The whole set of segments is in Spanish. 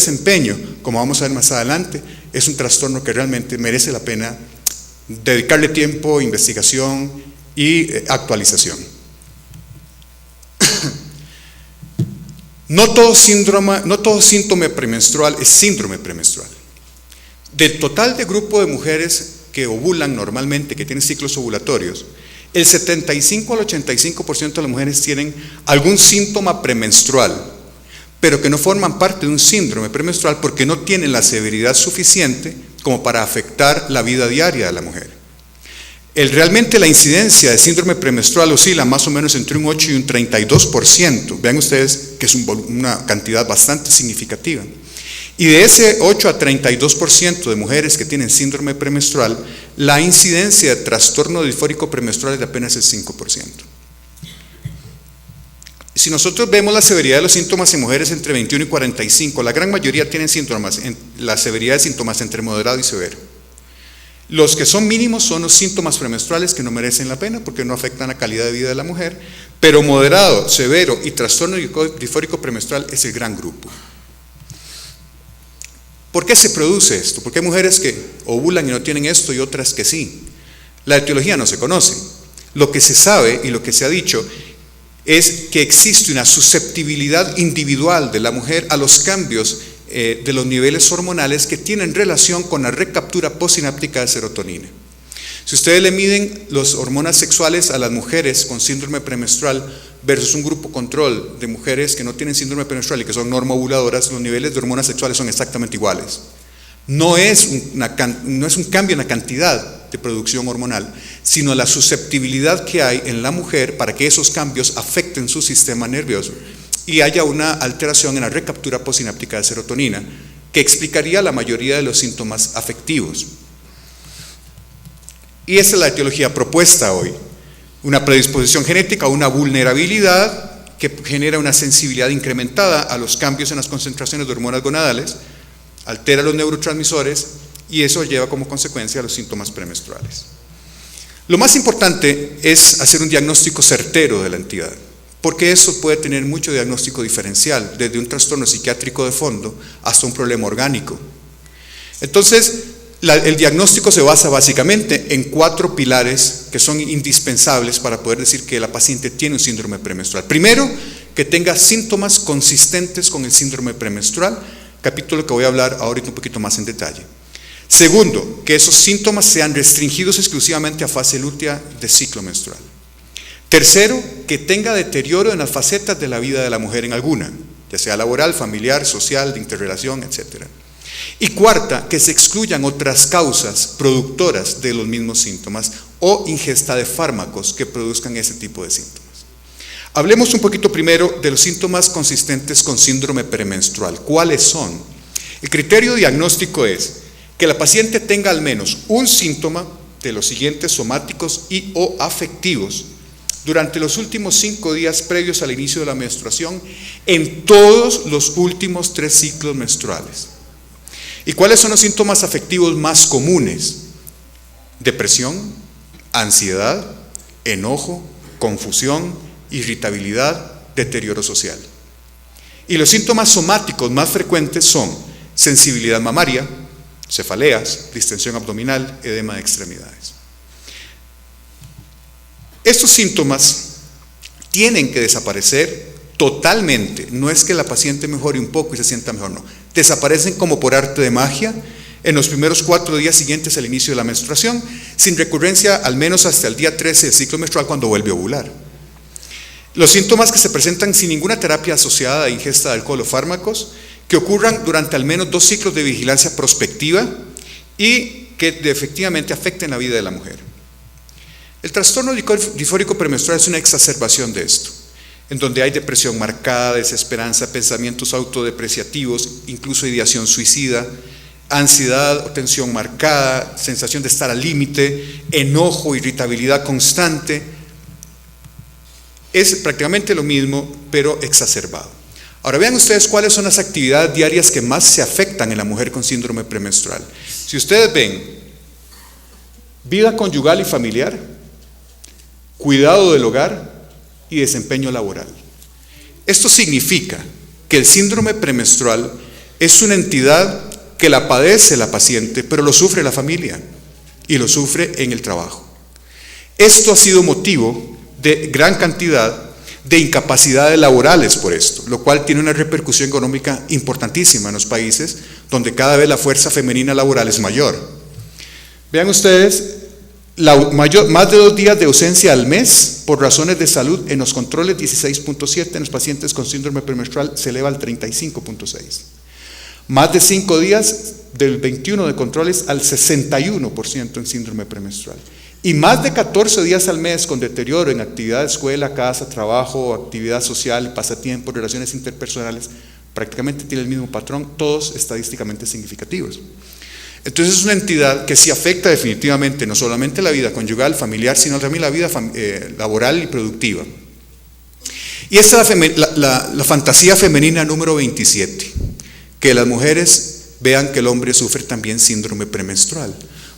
desempeño, como vamos a ver más adelante, es un trastorno que realmente merece la pena dedicarle tiempo, investigación y actualización. No todo síntoma premenstrual es síndrome premenstrual. Del total de grupo de mujeres que ovulan normalmente, que tienen ciclos ovulatorios, el 75 al 85% de las mujeres tienen algún síntoma premenstrual, pero que no forman parte de un síndrome premenstrual porque no tienen la severidad suficiente como para afectar la vida diaria de la mujer. Realmente la incidencia de síndrome premenstrual oscila más o menos entre un 8 y un 32%. Vean ustedes que es una cantidad bastante significativa. Y de ese 8 a 32% de mujeres que tienen síndrome premenstrual, la incidencia de trastorno disfórico premenstrual es de apenas el 5%. Si nosotros vemos la severidad de los síntomas en mujeres entre 21 y 45, la gran mayoría tienen síntomas, la severidad de síntomas entre moderado y severo. Los que son mínimos son los síntomas premenstruales que no merecen la pena porque no afectan la calidad de vida de la mujer, pero moderado, severo y trastorno disfórico premenstrual es el gran grupo. ¿Por qué se produce esto? Porque hay mujeres que ovulan y no tienen esto y otras que sí. La etiología no se conoce. Lo que se sabe y lo que se ha dicho es que existe una susceptibilidad individual de la mujer a los cambios de los niveles hormonales que tienen relación con la recaptura postsináptica de serotonina. Si ustedes le miden las hormonas sexuales a las mujeres con síndrome premenstrual versus un grupo control de mujeres que no tienen síndrome premenstrual y que son normoovuladoras, los niveles de hormonas sexuales son exactamente iguales. No es un cambio en la cantidad de producción hormonal, sino la susceptibilidad que hay en la mujer para que esos cambios afecten su sistema nervioso y haya una alteración en la recaptura postsináptica de serotonina que explicaría la mayoría de los síntomas afectivos. Y esa es la etiología propuesta hoy. Una predisposición genética, una vulnerabilidad que genera una sensibilidad incrementada a los cambios en las concentraciones de hormonas gonadales, altera los neurotransmisores y eso lleva como consecuencia a los síntomas premenstruales. Lo más importante es hacer un diagnóstico certero de la entidad, porque eso puede tener mucho diagnóstico diferencial, desde un trastorno psiquiátrico de fondo hasta un problema orgánico. Entonces, el diagnóstico se basa básicamente en 4 pilares que son indispensables para poder decir que la paciente tiene un síndrome premenstrual. Primero, que tenga síntomas consistentes con el síndrome premenstrual, capítulo que voy a hablar ahorita un poquito más en detalle. Segundo, que esos síntomas sean restringidos exclusivamente a fase lútea de ciclo menstrual. Tercero, que tenga deterioro en las facetas de la vida de la mujer en alguna, ya sea laboral, familiar, social, de interrelación, etc. Y cuarta, que se excluyan otras causas productoras de los mismos síntomas o ingesta de fármacos que produzcan ese tipo de síntomas. Hablemos un poquito primero de los síntomas consistentes con síndrome premenstrual. ¿Cuáles son? El criterio diagnóstico es que la paciente tenga al menos un síntoma de los siguientes somáticos y o afectivos durante los últimos 5 días previos al inicio de la menstruación en todos los últimos 3 ciclos menstruales. ¿Y cuáles son los síntomas afectivos más comunes? Depresión, ansiedad, enojo, confusión, irritabilidad, deterioro social. Y los síntomas somáticos más frecuentes son sensibilidad mamaria, cefaleas, distensión abdominal, edema de extremidades. Estos síntomas tienen que desaparecer totalmente. No es que la paciente mejore un poco y se sienta mejor, no. Desaparecen como por arte de magia en los primeros 4 días siguientes al inicio de la menstruación, sin recurrencia al menos hasta el día 13 del ciclo menstrual cuando vuelve a ovular. Los síntomas que se presentan sin ninguna terapia asociada a ingesta de alcohol o fármacos, que ocurran durante al menos 2 ciclos de vigilancia prospectiva y que efectivamente afecten la vida de la mujer. El trastorno disfórico premenstrual es una exacerbación de esto, en donde hay depresión marcada, desesperanza, pensamientos autodepreciativos, incluso ideación suicida, ansiedad o tensión marcada, sensación de estar al límite, enojo, irritabilidad constante. Es prácticamente lo mismo, pero exacerbado. Ahora vean ustedes cuáles son las actividades diarias que más se afectan en la mujer con síndrome premenstrual. Si ustedes ven, vida conyugal y familiar, cuidado del hogar y desempeño laboral. Esto significa que el síndrome premenstrual es una entidad que la padece la paciente, pero lo sufre la familia y lo sufre en el trabajo. Esto ha sido motivo de gran cantidad de incapacidades laborales por esto, lo cual tiene una repercusión económica importantísima en los países donde cada vez la fuerza femenina laboral es mayor. Vean ustedes, más de 2 días de ausencia al mes por razones de salud en los controles 16.7, en los pacientes con síndrome premenstrual se eleva al 35.6. Más de 5 días del 21 de controles al 61% en síndrome premenstrual. Y más de 14 días al mes con deterioro en actividad de escuela, casa, trabajo, actividad social, pasatiempo, relaciones interpersonales, prácticamente tiene el mismo patrón, todos estadísticamente significativos. Entonces es una entidad que sí afecta definitivamente no solamente la vida conyugal, familiar, sino también la vida laboral y productiva. Y esta es la fantasía femenina número 27, que las mujeres vean que el hombre sufre también síndrome premenstrual,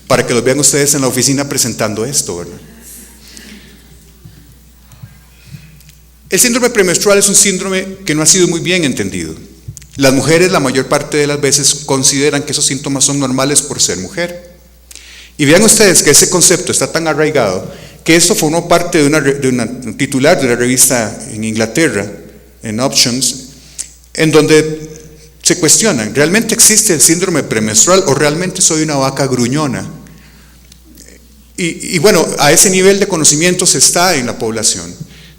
para que los vean ustedes en la oficina presentando esto, ¿verdad? El síndrome premenstrual es un síndrome que no ha sido muy bien entendido. Las mujeres la mayor parte de las veces consideran que esos síntomas son normales por ser mujer. Y vean ustedes que ese concepto está tan arraigado que esto formó parte de una titular de una revista en Inglaterra, en Options, en donde se cuestionan, ¿realmente existe el síndrome premenstrual o realmente soy una vaca gruñona? Y bueno, a ese nivel de conocimiento se está en la población,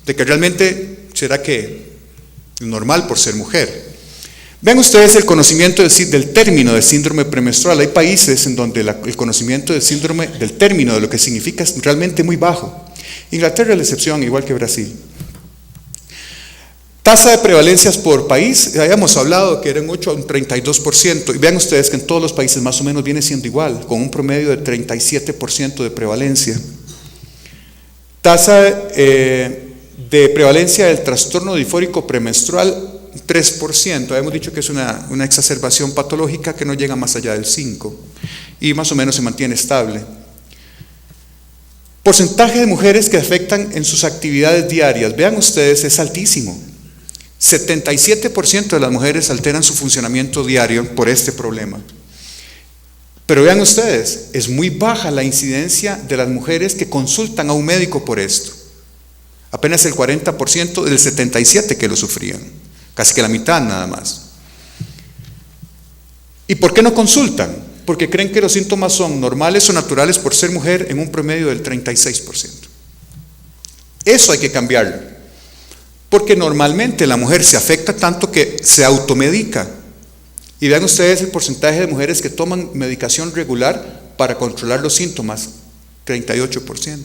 de que realmente será que es normal por ser mujer. Vean ustedes el conocimiento del término de síndrome premenstrual. Hay países en donde el conocimiento del término, de lo que significa, es realmente muy bajo. Inglaterra es la excepción, igual que Brasil. Tasa de prevalencias por país, ya habíamos hablado que era un 8 a un 32%, y vean ustedes que en todos los países más o menos viene siendo igual, con un promedio de 37% de prevalencia. Tasa de prevalencia del trastorno disfórico premenstrual, 3%, habíamos dicho que es una exacerbación patológica que no llega más allá del 5%, y más o menos se mantiene estable. Porcentaje de mujeres que afectan en sus actividades diarias, vean ustedes, es altísimo. 77% de las mujeres alteran su funcionamiento diario por este problema. Pero vean ustedes, es muy baja la incidencia de las mujeres que consultan a un médico por esto. Apenas el 40% del 77% que lo sufrían, casi que la mitad nada más. ¿Y por qué no consultan? Porque creen que los síntomas son normales o naturales por ser mujer en un promedio del 36%. Eso hay que cambiarlo. Porque normalmente la mujer se afecta tanto que se automedica. Y vean ustedes el porcentaje de mujeres que toman medicación regular para controlar los síntomas, 38%.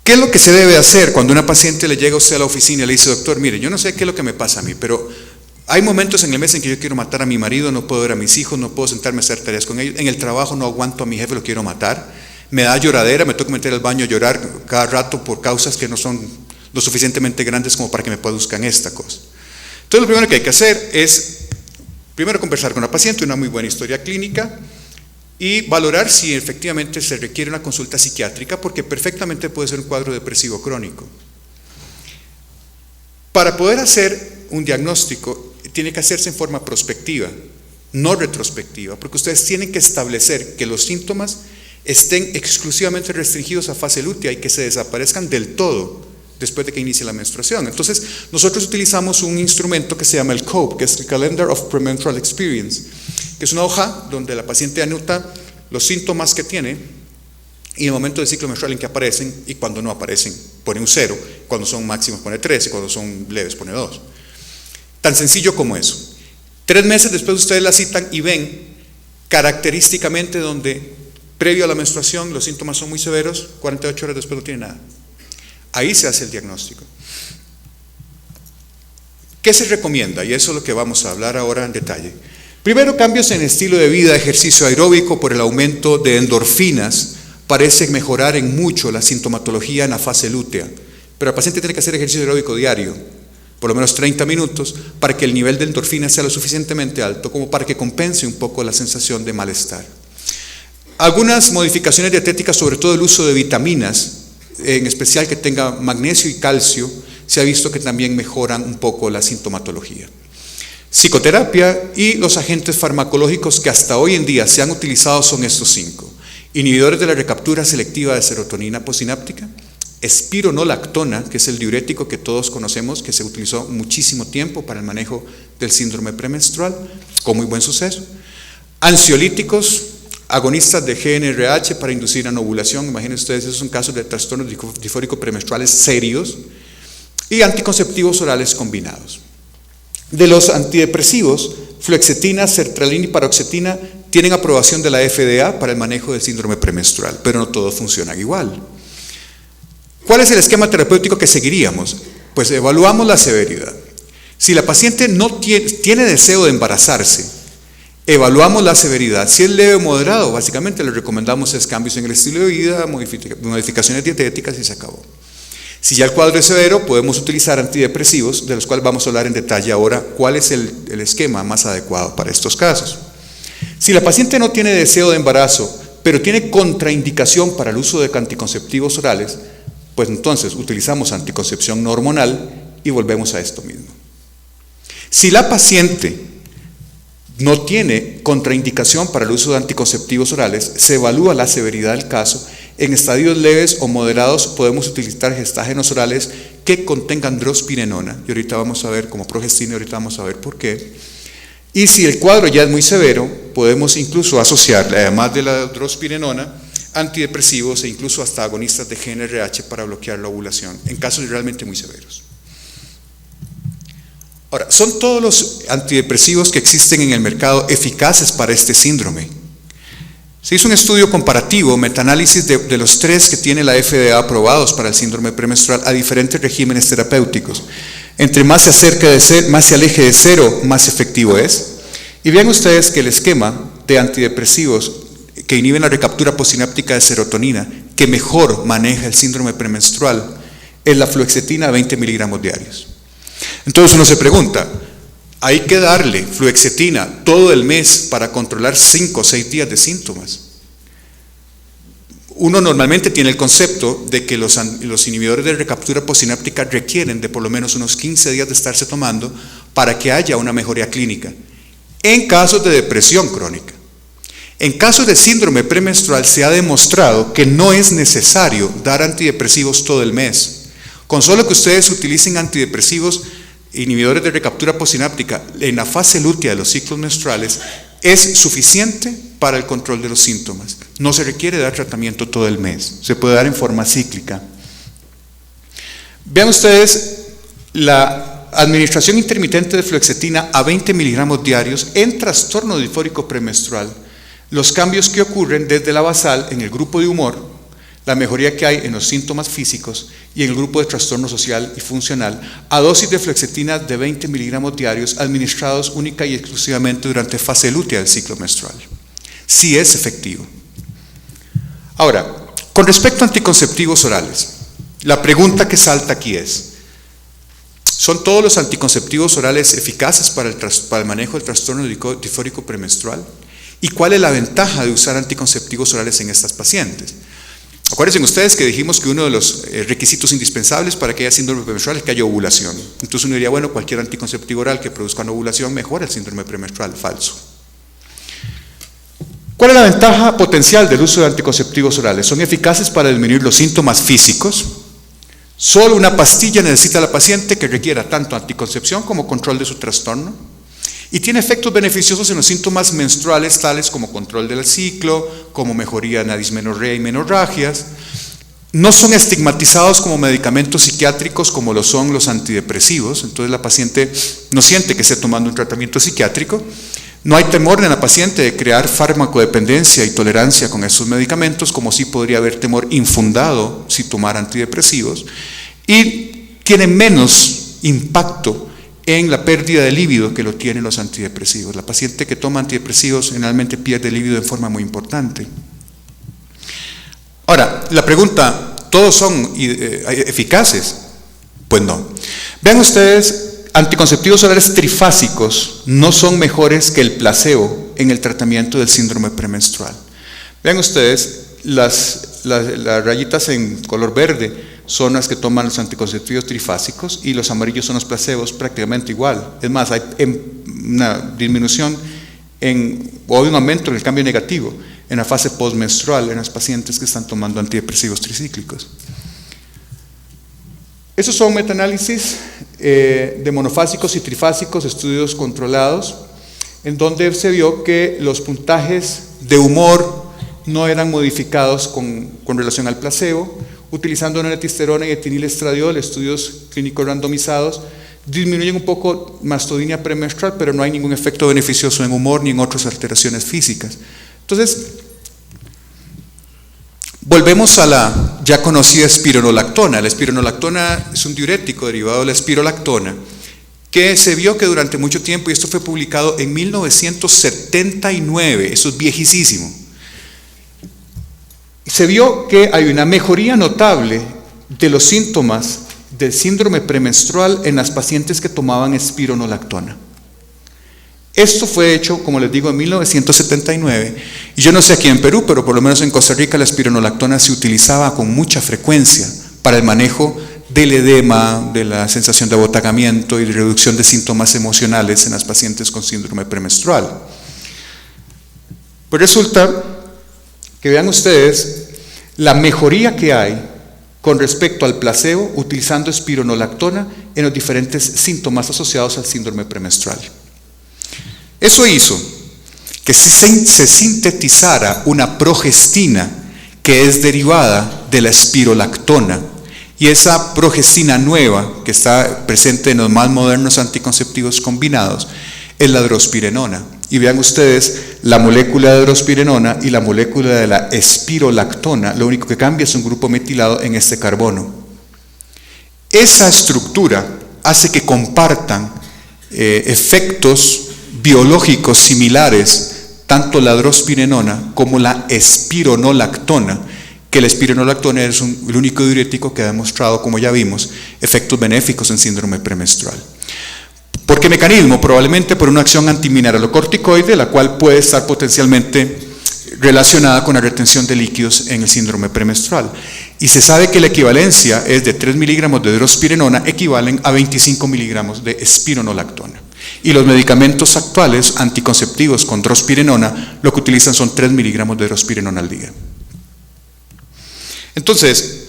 ¿Qué es lo que se debe hacer cuando una paciente le llega a usted a la oficina y le dice, doctor, mire, yo no sé qué es lo que me pasa a mí, pero hay momentos en el mes en que yo quiero matar a mi marido, no puedo ver a mis hijos, no puedo sentarme a hacer tareas con ellos, en el trabajo no aguanto a mi jefe, lo quiero matar. Me da lloradera, me tengo que meter al baño a llorar cada rato por causas que no son lo suficientemente grandes como para que me produzcan esta cosa. Entonces lo primero que hay que hacer es, primero conversar con la paciente, una muy buena historia clínica, y valorar si efectivamente se requiere una consulta psiquiátrica, porque perfectamente puede ser un cuadro depresivo crónico. Para poder hacer un diagnóstico, tiene que hacerse en forma prospectiva, no retrospectiva, porque ustedes tienen que establecer que los síntomas estén exclusivamente restringidos a fase lútea y que se desaparezcan del todo después de que inicie la menstruación. Entonces, nosotros utilizamos un instrumento que se llama el COPE, que es el Calendar of Premenstrual Experience, que es una hoja donde la paciente anota los síntomas que tiene y el momento del ciclo menstrual en que aparecen, y cuando no aparecen pone un 0, cuando son máximos pone 3 y cuando son leves pone 2. Tan sencillo como eso. 3 meses después ustedes la citan y ven característicamente donde previo a la menstruación los síntomas son muy severos, 48 horas después no tiene nada. Ahí se hace el diagnóstico. ¿Qué se recomienda? Y eso es lo que vamos a hablar ahora en detalle. Primero, cambios en estilo de vida, ejercicio aeróbico por el aumento de endorfinas parece mejorar en mucho la sintomatología en la fase lútea. Pero el paciente tiene que hacer ejercicio aeróbico diario, por lo menos 30 minutos, para que el nivel de endorfinas sea lo suficientemente alto como para que compense un poco la sensación de malestar. Algunas modificaciones dietéticas, sobre todo el uso de vitaminas, en especial que tenga magnesio y calcio, se ha visto que también mejoran un poco la sintomatología. Psicoterapia y los agentes farmacológicos que hasta hoy en día se han utilizado son estos 5. Inhibidores de la recaptura selectiva de serotonina posináptica, espironolactona, que es el diurético que todos conocemos, que se utilizó muchísimo tiempo para el manejo del síndrome premenstrual, con muy buen suceso. Ansiolíticos, agonistas de GnRH para inducir anovulación, imagínense ustedes, esos son casos de trastornos disfóricos premenstruales serios, y anticonceptivos orales combinados. De los antidepresivos, fluoxetina, sertralina y paroxetina tienen aprobación de la FDA para el manejo del síndrome premenstrual, pero no todos funcionan igual. ¿Cuál es el esquema terapéutico que seguiríamos? Pues evaluamos la severidad. Si la paciente no tiene deseo de embarazarse, evaluamos la severidad. Si es leve o moderado, básicamente le recomendamos cambios en el estilo de vida, modificaciones dietéticas y se acabó. Si ya el cuadro es severo, podemos utilizar antidepresivos, de los cuales vamos a hablar en detalle ahora cuál es el esquema más adecuado para estos casos. Si la paciente no tiene deseo de embarazo, pero tiene contraindicación para el uso de anticonceptivos orales, pues entonces utilizamos anticoncepción no hormonal y volvemos a esto mismo. Si la paciente no tiene contraindicación para el uso de anticonceptivos orales, se evalúa la severidad del caso. En estadios leves o moderados podemos utilizar gestágenos orales que contengan drospirenona, y ahorita vamos a ver como progestina, y ahorita vamos a ver por qué. Y si el cuadro ya es muy severo, podemos incluso asociarle, además de la drospirenona, antidepresivos e incluso hasta agonistas de GnRH para bloquear la ovulación, en casos realmente muy severos. Ahora, ¿son todos los antidepresivos que existen en el mercado eficaces para este síndrome? Se hizo un estudio comparativo, metaanálisis de los 3 que tiene la FDA aprobados para el síndrome premenstrual a diferentes regímenes terapéuticos. Entre más se acerca de ser, más se aleje de cero, más efectivo es. Y vean ustedes que el esquema de antidepresivos que inhiben la recaptura posináptica de serotonina, que mejor maneja el síndrome premenstrual, es la fluoxetina a 20 miligramos diarios. Entonces uno se pregunta, ¿hay que darle fluoxetina todo el mes para controlar 5 o 6 días de síntomas? Uno normalmente tiene el concepto de que los inhibidores de recaptura posináptica requieren de por lo menos unos 15 días de estarse tomando para que haya una mejoría clínica, en casos de depresión crónica. En casos de síndrome premenstrual se ha demostrado que no es necesario dar antidepresivos todo el mes. Con solo que ustedes utilicen antidepresivos, inhibidores de recaptura posináptica en la fase lútea de los ciclos menstruales, es suficiente para el control de los síntomas. No se requiere dar tratamiento todo el mes, se puede dar en forma cíclica. Vean ustedes la administración intermitente de fluoxetina a 20 miligramos diarios en trastorno disfórico premenstrual, los cambios que ocurren desde la basal en el grupo de humor, la mejoría que hay en los síntomas físicos y en el grupo de trastorno social y funcional, a dosis de fluoxetina de 20 miligramos diarios administrados única y exclusivamente durante fase lútea del ciclo menstrual. Sí es efectivo. Ahora, con respecto a anticonceptivos orales, la pregunta que salta aquí es, ¿son todos los anticonceptivos orales eficaces para el manejo del trastorno disfórico premenstrual? ¿Y cuál es la ventaja de usar anticonceptivos orales en estas pacientes? Acuérdense ustedes que dijimos que uno de los requisitos indispensables para que haya síndrome premenstrual es que haya ovulación. Entonces uno diría, bueno, cualquier anticonceptivo oral que produzca una ovulación mejora el síndrome premenstrual. Falso. ¿Cuál es la ventaja potencial del uso de anticonceptivos orales? Son eficaces para disminuir los síntomas físicos. Solo una pastilla necesita la paciente que requiera tanto anticoncepción como control de su trastorno. Y tiene efectos beneficiosos en los síntomas menstruales tales como control del ciclo, como mejoría en la dismenorrea y menorragias. No son estigmatizados como medicamentos psiquiátricos como lo son los antidepresivos, entonces la paciente no siente que esté tomando un tratamiento psiquiátrico. No hay temor en la paciente de crear farmacodependencia y tolerancia con esos medicamentos, como sí podría haber temor infundado si tomara antidepresivos. Y tiene menos impacto en la pérdida de líbido que lo tienen los antidepresivos. La paciente que toma antidepresivos generalmente pierde líbido en forma muy importante. Ahora, la pregunta, ¿todos son eficaces? Pues no. Vean ustedes, anticonceptivos orales trifásicos no son mejores que el placebo en el tratamiento del síndrome premenstrual. Vean ustedes, las rayitas en color verde son las que toman los anticonceptivos trifásicos y los amarillos son los placebos, prácticamente igual. Es más, hay una disminución o un aumento en el cambio negativo en la fase postmenstrual en las pacientes que están tomando antidepresivos tricíclicos. Esos son metaanálisis de monofásicos y trifásicos, estudios controlados, en donde se vio que los puntajes de humor no eran modificados con relación al placebo, utilizando noretisterona y etinilestradiol, estudios clínicos randomizados, disminuyen un poco mastodinia premenstrual, pero no hay ningún efecto beneficioso en humor ni en otras alteraciones físicas. Entonces, volvemos a la ya conocida espironolactona. La espironolactona es un diurético derivado de la espirolactona, que se vio que durante mucho tiempo, y esto fue publicado en 1979, eso es viejísimo, se vio que hay una mejoría notable de los síntomas del síndrome premenstrual en las pacientes que tomaban espironolactona. Esto fue hecho, como les digo, en 1979, y yo no sé aquí en Perú, pero por lo menos en Costa Rica la espironolactona se utilizaba con mucha frecuencia para el manejo del edema, de la sensación de abotagamiento y de reducción de síntomas emocionales en las pacientes con síndrome premenstrual. Pues resulta que vean ustedes la mejoría que hay con respecto al placebo utilizando espironolactona en los diferentes síntomas asociados al síndrome premenstrual. Eso hizo que se sintetizara una progestina que es derivada de la espirolactona, y esa progestina nueva que está presente en los más modernos anticonceptivos combinados es la drospirenona. Y vean ustedes, la molécula de drospirenona y la molécula de la espirolactona, lo único que cambia es un grupo metilado en este carbono. Esa estructura hace que compartan efectos biológicos similares, tanto la drospirenona como la espironolactona, que la espironolactona es el único diurético que ha demostrado, como ya vimos, efectos benéficos en síndrome premenstrual. ¿Por qué mecanismo? Probablemente por una acción antimineralocorticoide, la cual puede estar potencialmente relacionada con la retención de líquidos en el síndrome premenstrual. Y se sabe que la equivalencia es de 3 miligramos de drospirenona equivalen a 25 miligramos de espironolactona. Y los medicamentos actuales anticonceptivos con drospirenona lo que utilizan son 3 miligramos de drospirenona al día. Entonces,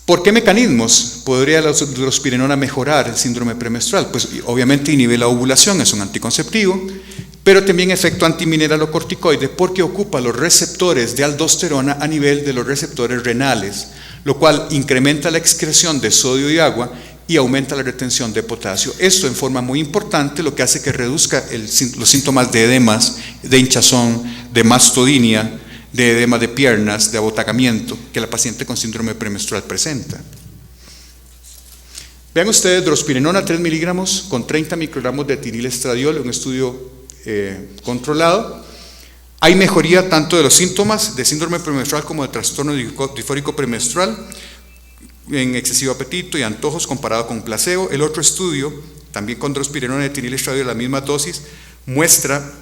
¿por qué mecanismos podría la drospirenona mejorar el síndrome premenstrual? Pues obviamente inhibe la ovulación, es un anticonceptivo, pero también efecto antimineralocorticoide porque ocupa los receptores de aldosterona a nivel de los receptores renales, lo cual incrementa la excreción de sodio y agua y aumenta la retención de potasio. Esto en forma muy importante lo que hace que reduzca los síntomas de edemas, de hinchazón, de mastodinia, de edema de piernas, de abotagamiento que la paciente con síndrome premenstrual presenta. Vean ustedes, drospirenona 3 miligramos con 30 microgramos de etinilestradiol, un estudio controlado. Hay mejoría tanto de los síntomas de síndrome premenstrual como de trastorno disfórico premenstrual, en excesivo apetito y antojos comparado con placebo. El otro estudio, también con drospirenona y etinilestradiol, la misma dosis, muestra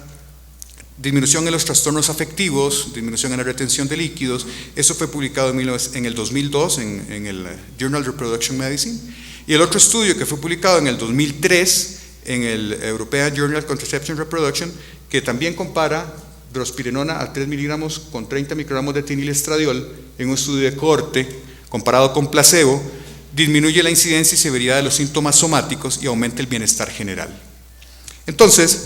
disminución en los trastornos afectivos, disminución en la retención de líquidos. Eso fue publicado en el 2002 en el Journal of Reproduction Medicine. Y el otro estudio que fue publicado en el 2003 en el European Journal of Contraception and Reproduction, que también compara drospirenona a 3 miligramos con 30 microgramos de etinilestradiol en un estudio de cohorte comparado con placebo, disminuye la incidencia y severidad de los síntomas somáticos y aumenta el bienestar general. Entonces,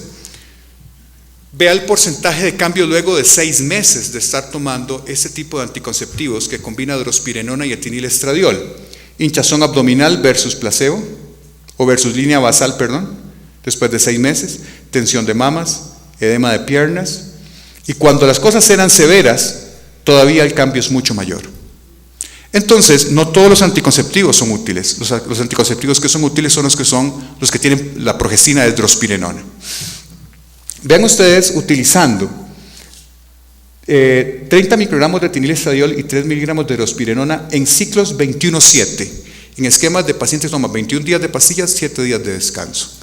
vea el porcentaje de cambio luego de 6 meses de estar tomando este tipo de anticonceptivos que combina drospirenona y etinilestradiol. Hinchazón abdominal versus placebo, o versus línea basal, después de 6 meses, tensión de mamas, edema de piernas, y cuando las cosas eran severas, todavía el cambio es mucho mayor. Entonces, no todos los anticonceptivos son útiles. Los anticonceptivos que son útiles son los que tienen la progestina de drospirenona. Vean ustedes utilizando 30 microgramos de etinilestradiol y 3 miligramos de drospirenona en ciclos 21-7, en esquemas de pacientes que toman 21 días de pastillas, 7 días de descanso.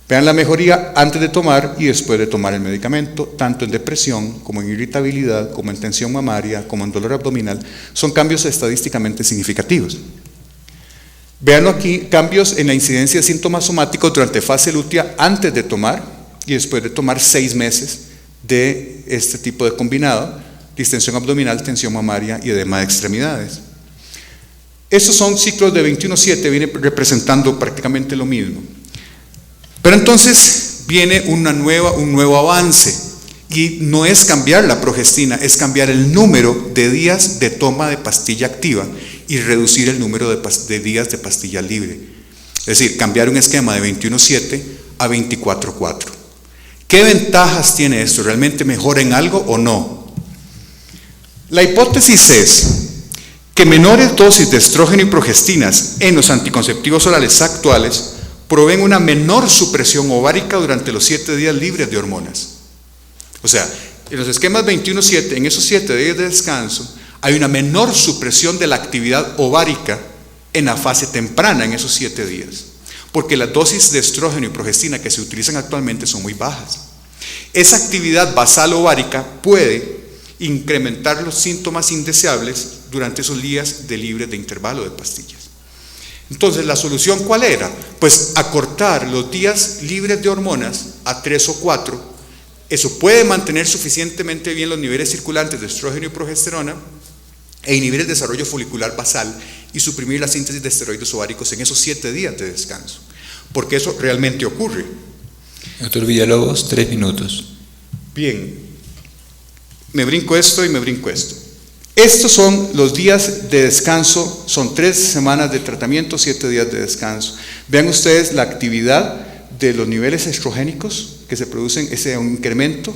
Vean la mejoría antes de tomar y después de tomar el medicamento, tanto en depresión, como en irritabilidad, como en tensión mamaria, como en dolor abdominal. Son cambios estadísticamente significativos. Vean aquí cambios en la incidencia de síntomas somáticos durante fase lútea antes de tomar y después de tomar 6 meses de este tipo de combinado: distensión abdominal, tensión mamaria y edema de extremidades. Estos son ciclos de 21-7, viene representando prácticamente lo mismo. Pero entonces viene un nuevo avance, y no es cambiar la progestina, es cambiar el número de días de toma de pastilla activa y reducir el número de días de pastilla libre. Es decir, cambiar un esquema de 21-7 a 24-4. ¿Qué ventajas tiene esto? ¿Realmente mejora en algo o no? La hipótesis es que menores dosis de estrógeno y progestinas en los anticonceptivos orales actuales proveen una menor supresión ovárica durante los 7 días libres de hormonas. O sea, en los esquemas 21-7, en esos 7 días de descanso, hay una menor supresión de la actividad ovárica en la fase temprana, en esos 7 días, porque las dosis de estrógeno y progestina que se utilizan actualmente son muy bajas. Esa actividad basal ovárica puede incrementar los síntomas indeseables durante esos días de libres de intervalo de pastillas. Entonces, ¿la solución cuál era? Pues acortar los días libres de hormonas a 3 o 4. Eso puede mantener suficientemente bien los niveles circulantes de estrógeno y progesterona e inhibir el desarrollo folicular basal y suprimir la síntesis de esteroides ováricos en esos 7 días de descanso, porque eso realmente ocurre. Doctor Villalobos, 3 minutos. Bien, me brinco esto y me brinco esto. Estos son los días de descanso, son 3 semanas de tratamiento, 7 días de descanso. Vean ustedes la actividad de los niveles estrogénicos que se producen, ese incremento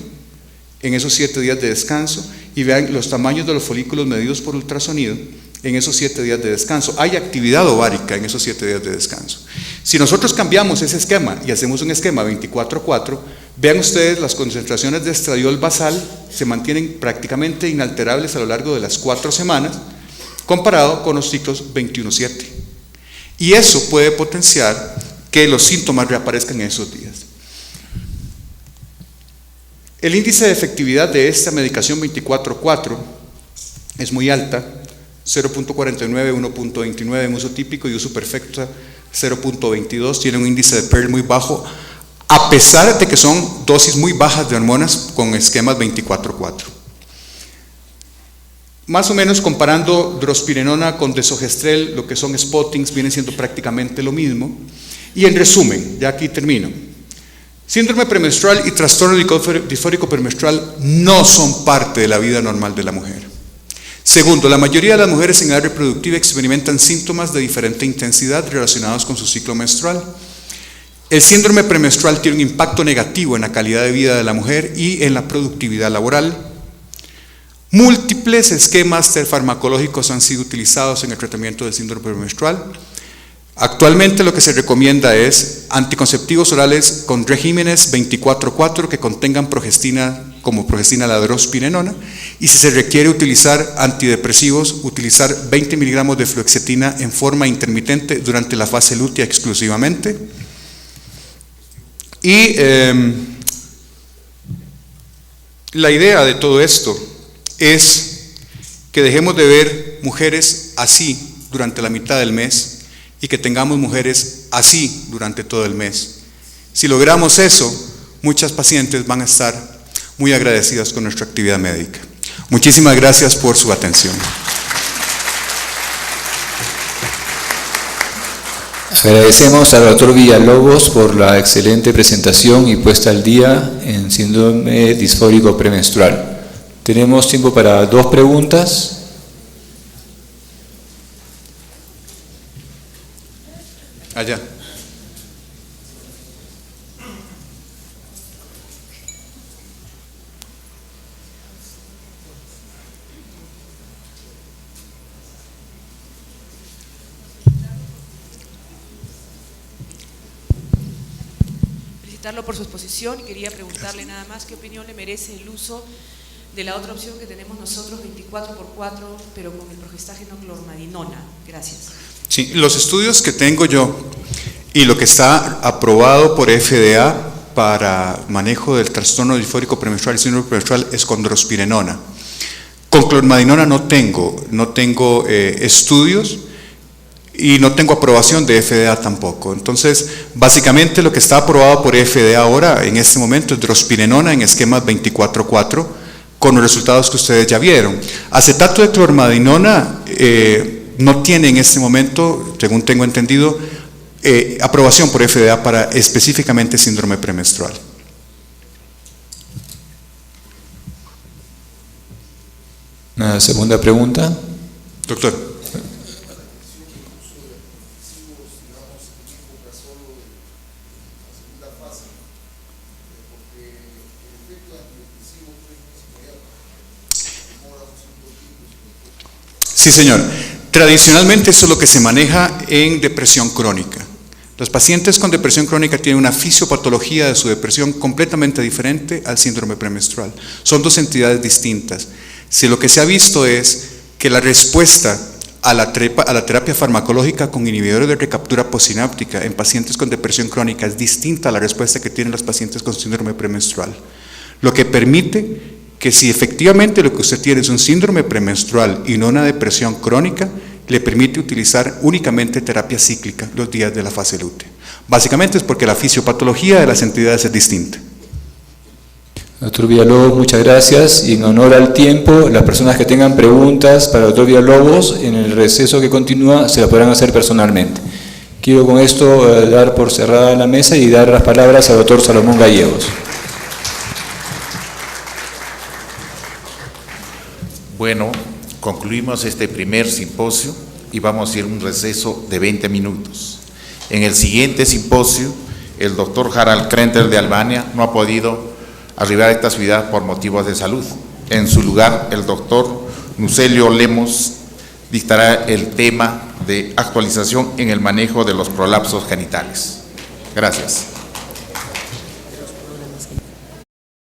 en esos 7 días de descanso, y vean los tamaños de los folículos medidos por ultrasonido en esos 7 días de descanso. Hay actividad ovárica en esos 7 días de descanso. Si nosotros cambiamos ese esquema y hacemos un esquema 24-4, vean ustedes las concentraciones de estradiol basal se mantienen prácticamente inalterables a lo largo de las 4 semanas, comparado con los ciclos 21-7. Y eso puede potenciar que los síntomas reaparezcan en esos días. El índice de efectividad de esta medicación 24-4 es muy alta, 0.49, 1.29 en uso típico y uso perfecto 0.22, tiene un índice de Pearl muy bajo, a pesar de que son dosis muy bajas de hormonas con esquemas 24-4. Más o menos comparando drospirenona con desogestrel, lo que son spottings, viene siendo prácticamente lo mismo. Y en resumen, ya aquí termino. Síndrome premenstrual y trastorno disfórico premenstrual no son parte de la vida normal de la mujer. Segundo, la mayoría de las mujeres en edad reproductiva experimentan síntomas de diferente intensidad relacionados con su ciclo menstrual. El síndrome premenstrual tiene un impacto negativo en la calidad de vida de la mujer y en la productividad laboral. Múltiples esquemas farmacológicos han sido utilizados en el tratamiento del síndrome premenstrual. Actualmente lo que se recomienda es anticonceptivos orales con regímenes 24-4 que contengan progestina, como progestina la drospirenona, y si se requiere utilizar antidepresivos, utilizar 20 miligramos de fluoxetina en forma intermitente durante la fase lútea exclusivamente. Y la idea de todo esto es que dejemos de ver mujeres así durante la mitad del mes y que tengamos mujeres así durante todo el mes. Si logramos eso, muchas pacientes van a estar muy agradecidas con nuestra actividad médica. Muchísimas gracias por su atención. Agradecemos al doctor Villalobos por la excelente presentación y puesta al día en síndrome disfórico premenstrual. Tenemos tiempo para 2 preguntas. Allá. Felicitarlo por su exposición y quería preguntarle nada más qué opinión le merece el uso de la otra opción que tenemos nosotros, 24x4, pero con el progestágeno clormadinona. Gracias. Sí, los estudios que tengo yo y lo que está aprobado por FDA para manejo del trastorno disfórico premenstrual y síndrome premenstrual es con drospirenona. Con clormadinona no tengo estudios, y no tengo aprobación de FDA tampoco. Entonces, básicamente lo que está aprobado por FDA ahora, en este momento, es drospirenona en esquemas 24/4, con los resultados que ustedes ya vieron. Acetato de clormadinona no tiene en este momento, según tengo entendido, aprobación por FDA para específicamente síndrome premenstrual. Una segunda pregunta. Doctor. Sí, señor. Tradicionalmente eso es lo que se maneja en depresión crónica. Los pacientes con depresión crónica tienen una fisiopatología de su depresión completamente diferente al síndrome premenstrual. Son dos entidades distintas. Si lo que se ha visto es que la respuesta a la terapia farmacológica con inhibidores de recaptura postsináptica en pacientes con depresión crónica es distinta a la respuesta que tienen los pacientes con síndrome premenstrual, lo que permite que si efectivamente lo que usted tiene es un síndrome premenstrual y no una depresión crónica, le permite utilizar únicamente terapia cíclica los días de la fase lútea. Básicamente es porque la fisiopatología de las entidades es distinta. Doctor Villalobos, muchas gracias. Y en honor al tiempo, las personas que tengan preguntas para el doctor Villalobos, en el receso que continúa, se la podrán hacer personalmente. Quiero con esto dar por cerrada la mesa y dar las palabras al doctor Salomón Gallegos. Bueno, concluimos este primer simposio y vamos a ir a un receso de 20 minutos. En el siguiente simposio, el doctor Harald Krenter de Albania no ha podido arribar a esta ciudad por motivos de salud. En su lugar, el doctor Nucelio Lemos dictará el tema de actualización en el manejo de los prolapsos genitales. Gracias.